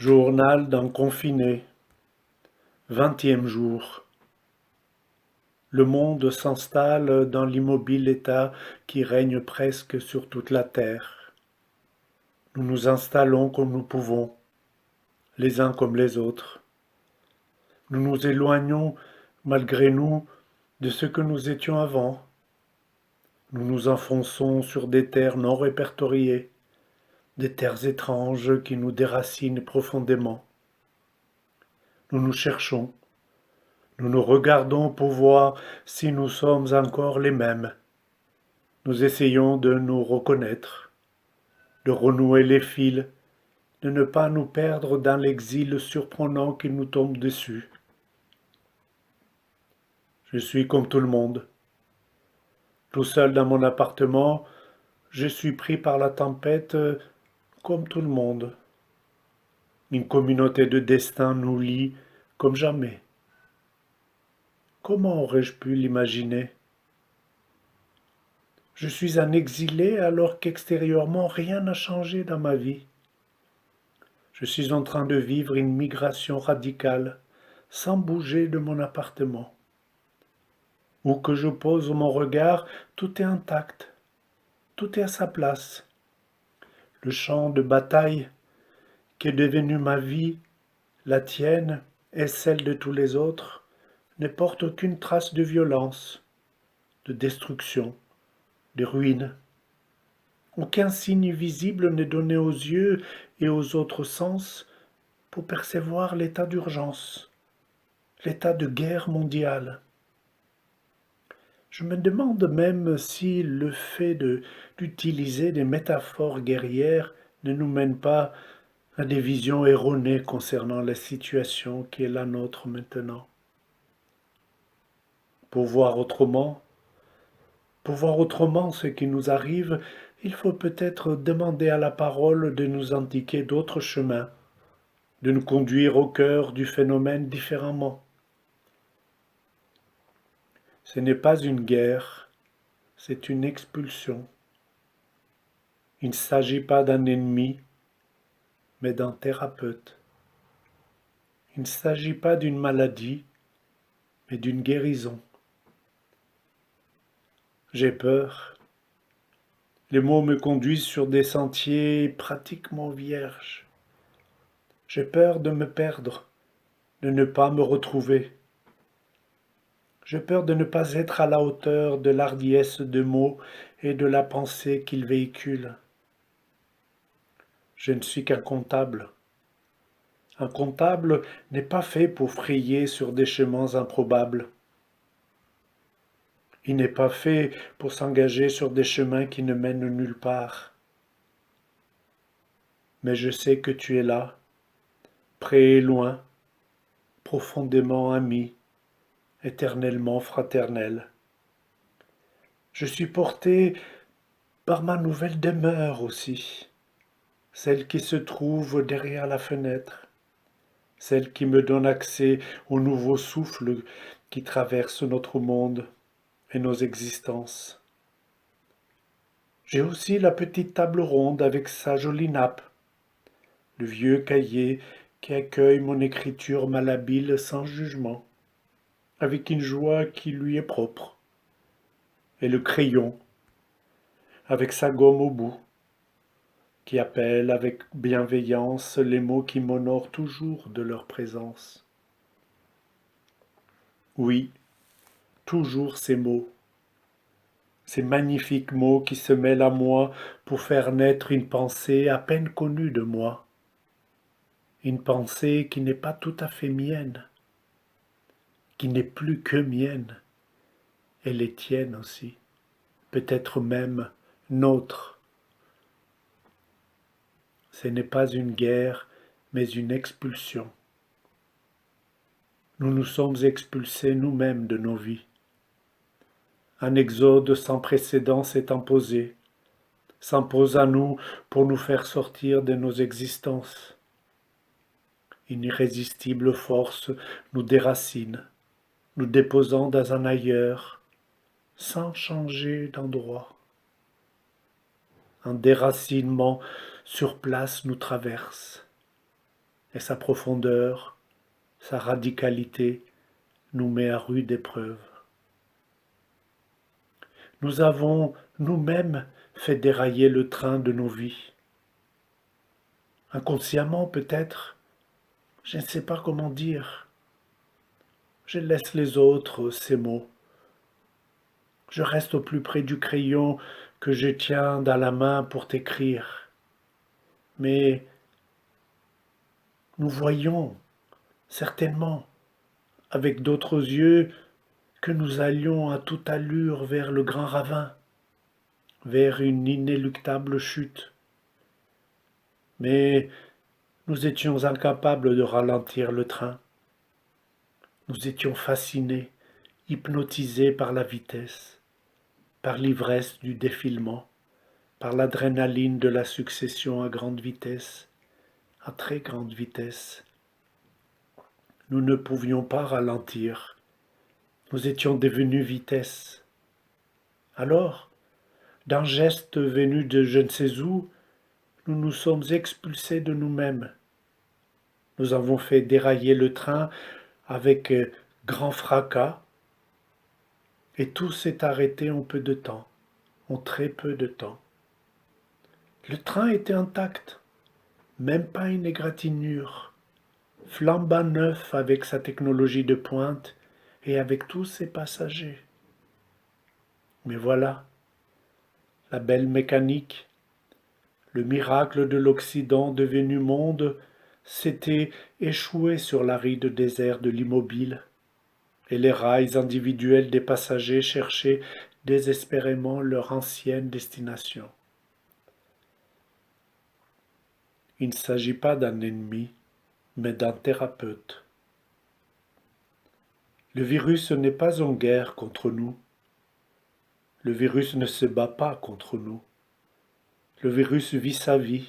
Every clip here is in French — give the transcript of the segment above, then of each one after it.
Journal d'un confiné, 20e jour. Le monde s'installe dans l'immobile état qui règne presque sur toute la terre. Nous nous installons comme nous pouvons, les uns comme les autres. Nous nous éloignons, malgré nous, de ce que nous étions avant. Nous nous enfonçons sur des terres non répertoriées, des terres étranges qui nous déracinent profondément. Nous nous cherchons. Nous nous regardons pour voir si nous sommes encore les mêmes. Nous essayons de nous reconnaître, de renouer les fils, de ne pas nous perdre dans l'exil surprenant qui nous tombe dessus. Je suis comme tout le monde. Tout seul dans mon appartement, je suis pris par la tempête comme tout le monde. Une communauté de destin nous lie comme jamais. Comment aurais-je pu l'imaginer? Je suis un exilé alors qu'extérieurement rien n'a changé dans ma vie. Je suis en train de vivre une migration radicale, sans bouger de mon appartement. Où que je pose mon regard, tout est intact, tout est à sa place. Le champ de bataille qui est devenu ma vie, la tienne et celle de tous les autres, ne porte aucune trace de violence, de destruction, de ruine. Aucun signe visible n'est donné aux yeux et aux autres sens pour percevoir l'état d'urgence, l'état de guerre mondiale. Je me demande même si le fait d'utiliser des métaphores guerrières ne nous mène pas à des visions erronées concernant la situation qui est la nôtre maintenant. Pour voir autrement, pour voir autrement ce qui nous arrive, il faut peut-être demander à la parole de nous indiquer d'autres chemins, de nous conduire au cœur du phénomène différemment. Ce n'est pas une guerre, c'est une expulsion. Il ne s'agit pas d'un ennemi, mais d'un thérapeute. Il ne s'agit pas d'une maladie, mais d'une guérison. J'ai peur. Les mots me conduisent sur des sentiers pratiquement vierges. J'ai peur de me perdre, de ne pas me retrouver. J'ai peur de ne pas être à la hauteur de l'hardiesse de mots et de la pensée qu'ils véhiculent. Je ne suis qu'un comptable. Un comptable n'est pas fait pour frayer sur des chemins improbables. Il n'est pas fait pour s'engager sur des chemins qui ne mènent nulle part. Mais je sais que tu es là, près et loin, profondément ami, éternellement fraternel. Je suis porté par ma nouvelle demeure aussi, celle qui se trouve derrière la fenêtre, celle qui me donne accès au nouveau souffle qui traverse notre monde et nos existences. J'ai aussi la petite table ronde avec sa jolie nappe, le vieux cahier qui accueille mon écriture malhabile sans jugement, avec une joie qui lui est propre, et le crayon, avec sa gomme au bout, qui appelle avec bienveillance les mots qui m'honorent toujours de leur présence. Oui, toujours ces magnifiques mots qui se mêlent à moi pour faire naître une pensée à peine connue de moi, une pensée qui n'est pas tout à fait mienne, qui n'est plus que mienne, elle est tienne aussi, peut-être même nôtre. Ce n'est pas une guerre, mais une expulsion. Nous nous sommes expulsés nous-mêmes de nos vies. Un exode sans précédent s'est imposé, s'impose à nous pour nous faire sortir de nos existences. Une irrésistible force nous déracine, nous déposant dans un ailleurs, sans changer d'endroit. Un déracinement sur place nous traverse. et sa profondeur, sa radicalité nous met à rude épreuve. Nous avons nous-mêmes fait dérailler le train de nos vies. Inconsciemment peut-être, je ne sais pas comment dire. Je laisse les autres ces mots. Je reste au plus près du crayon que je tiens dans la main pour t'écrire. Mais nous voyons certainement avec d'autres yeux que nous allions à toute allure vers le grand ravin, vers une inéluctable chute. Mais nous étions incapables de ralentir le train. Nous étions fascinés, hypnotisés par la vitesse, par l'ivresse du défilement, par l'adrénaline de la succession à grande vitesse, à très grande vitesse. Nous ne pouvions pas ralentir. Nous étions devenus vitesse. Alors, d'un geste venu de je ne sais où, nous nous sommes expulsés de nous-mêmes. Nous avons fait dérailler le train avec grand fracas, et tout s'est arrêté en peu de temps, en très peu de temps. Le train était intact, même pas une égratignure, flambant neuf avec sa technologie de pointe et avec tous ses passagers. Mais voilà, la belle mécanique, le miracle de l'Occident devenu monde, s'était échoué sur l'aride désert de l'immobile, et les rails individuels des passagers cherchaient désespérément leur ancienne destination. Il ne s'agit pas d'un ennemi, mais d'un thérapeute. Le virus n'est pas en guerre contre nous. Le virus ne se bat pas contre nous. Le virus vit sa vie,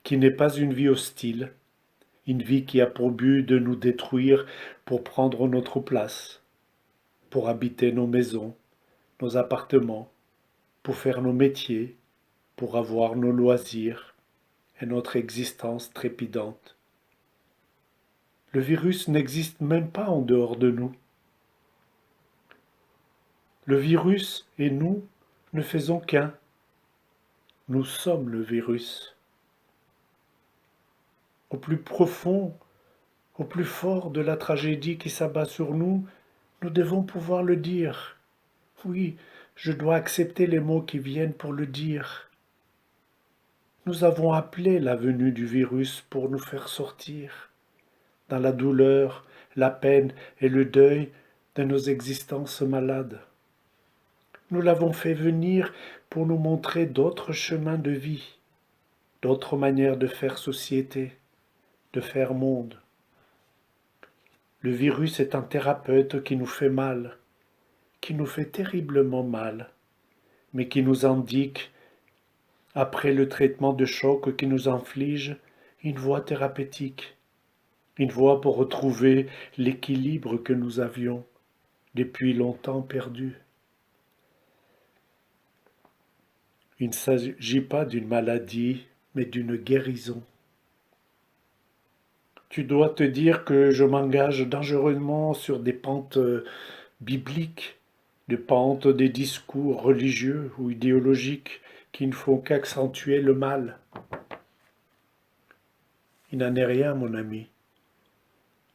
qui n'est pas une vie hostile, une vie qui a pour but de nous détruire pour prendre notre place, pour habiter nos maisons, nos appartements, pour faire nos métiers, pour avoir nos loisirs et notre existence trépidante. Le virus n'existe même pas en dehors de nous. Le virus et nous ne faisons qu'un. Nous sommes le virus. Au plus profond, au plus fort de la tragédie qui s'abat sur nous, nous devons pouvoir le dire. Oui, je dois accepter les mots qui viennent pour le dire. Nous avons appelé la venue du virus pour nous faire sortir, dans la douleur, la peine et le deuil de nos existences malades. Nous l'avons fait venir pour nous montrer d'autres chemins de vie, d'autres manières de faire société, de faire monde. Le virus est un thérapeute qui nous fait mal, qui nous fait terriblement mal, mais qui nous indique, après le traitement de choc qui nous inflige, une voie thérapeutique, une voie pour retrouver l'équilibre que nous avions depuis longtemps perdu. Il ne s'agit pas d'une maladie, mais d'une guérison. Tu dois te dire que je m'engage dangereusement sur des pentes bibliques, des pentes des discours religieux ou idéologiques qui ne font qu'accentuer le mal. Il n'en est rien, mon ami.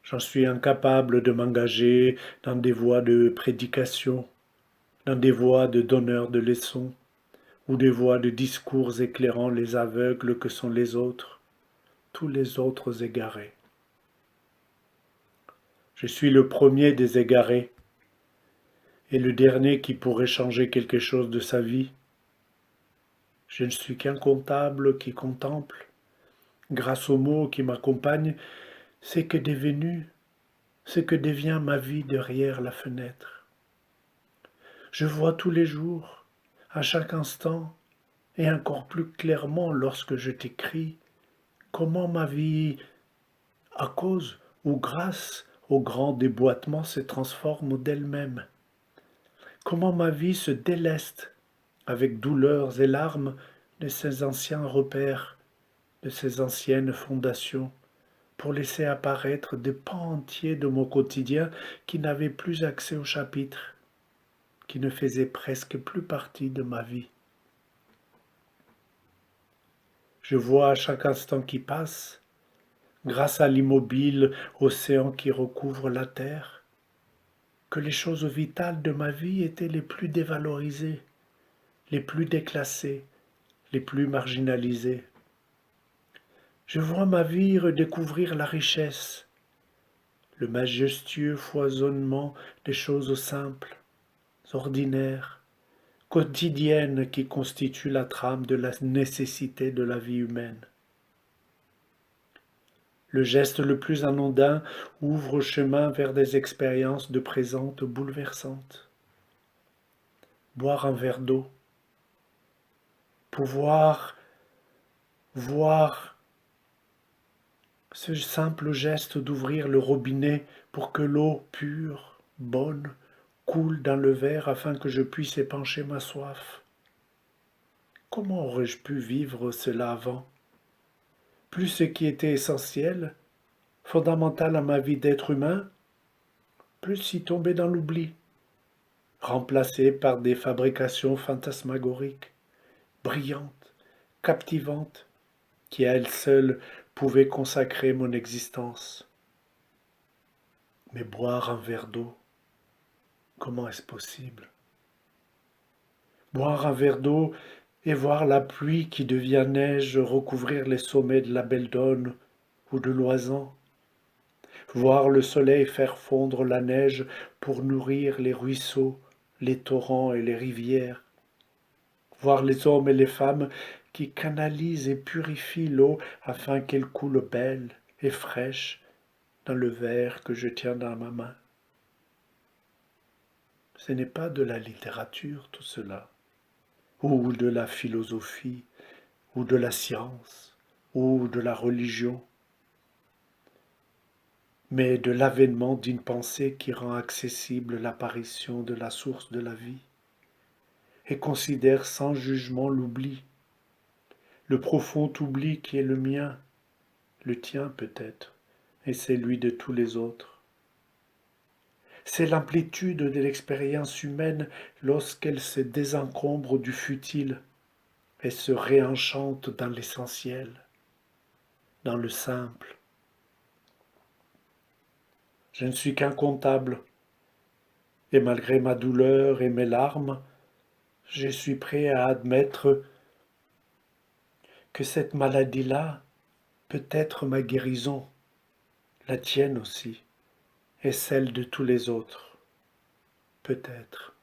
J'en suis incapable de m'engager dans des voies de prédication, dans des voies de donneurs de leçons, ou des voies de discours éclairant les aveugles que sont les autres, tous les autres égarés. Je suis le premier des égarés, et le dernier qui pourrait changer quelque chose de sa vie. Je ne suis qu'un comptable qui contemple, grâce aux mots qui m'accompagnent, ce que devenu, ce que devient ma vie derrière la fenêtre. Je vois tous les jours, à chaque instant, et encore plus clairement lorsque je t'écris, comment ma vie, à cause ou grâce au grand déboîtement, se transforme d'elle-même. Comment ma vie se déleste avec douleurs et larmes de ses anciens repères, de ses anciennes fondations, pour laisser apparaître des pans entiers de mon quotidien qui n'avaient plus accès au chapitre, qui ne faisaient presque plus partie de ma vie. Je vois à chaque instant qui passe, grâce à l'immobile océan qui recouvre la terre, que les choses vitales de ma vie étaient les plus dévalorisées, les plus déclassées, les plus marginalisées. Je vois ma vie redécouvrir la richesse, le majestueux foisonnement des choses simples, ordinaires, quotidiennes qui constituent la trame de la nécessité de la vie humaine. Le geste le plus anodin ouvre chemin vers des expériences de présente bouleversantes. Boire un verre d'eau, pouvoir voir ce simple geste d'ouvrir le robinet pour que l'eau pure, bonne, coule dans le verre afin que je puisse épancher ma soif. Comment aurais-je pu vivre cela avant? Plus ce qui était essentiel, fondamental à ma vie d'être humain, plus y tomber dans l'oubli, remplacé par des fabrications fantasmagoriques, brillantes, captivantes, qui à elles seules pouvaient consacrer mon existence. Mais boire un verre d'eau, comment est-ce possible? Boire un verre d'eau et voir la pluie qui devient neige recouvrir les sommets de la Beldonne ou de l'Oisans, voir le soleil faire fondre la neige pour nourrir les ruisseaux, les torrents et les rivières, voir les hommes et les femmes qui canalisent et purifient l'eau afin qu'elle coule belle et fraîche dans le verre que je tiens dans ma main. Ce n'est pas de la littérature tout cela, ou de la philosophie, ou de la science, ou de la religion, mais de l'avènement d'une pensée qui rend accessible l'apparition de la source de la vie, et considère sans jugement l'oubli, le profond oubli qui est le mien, le tien peut-être, et celui de tous les autres. C'est l'amplitude de l'expérience humaine lorsqu'elle se désencombre du futile et se réenchante dans l'essentiel, dans le simple. Je ne suis qu'un comptable, et malgré ma douleur et mes larmes, je suis prêt à admettre que cette maladie-là peut être ma guérison, la tienne aussi, et celle de tous les autres, peut-être.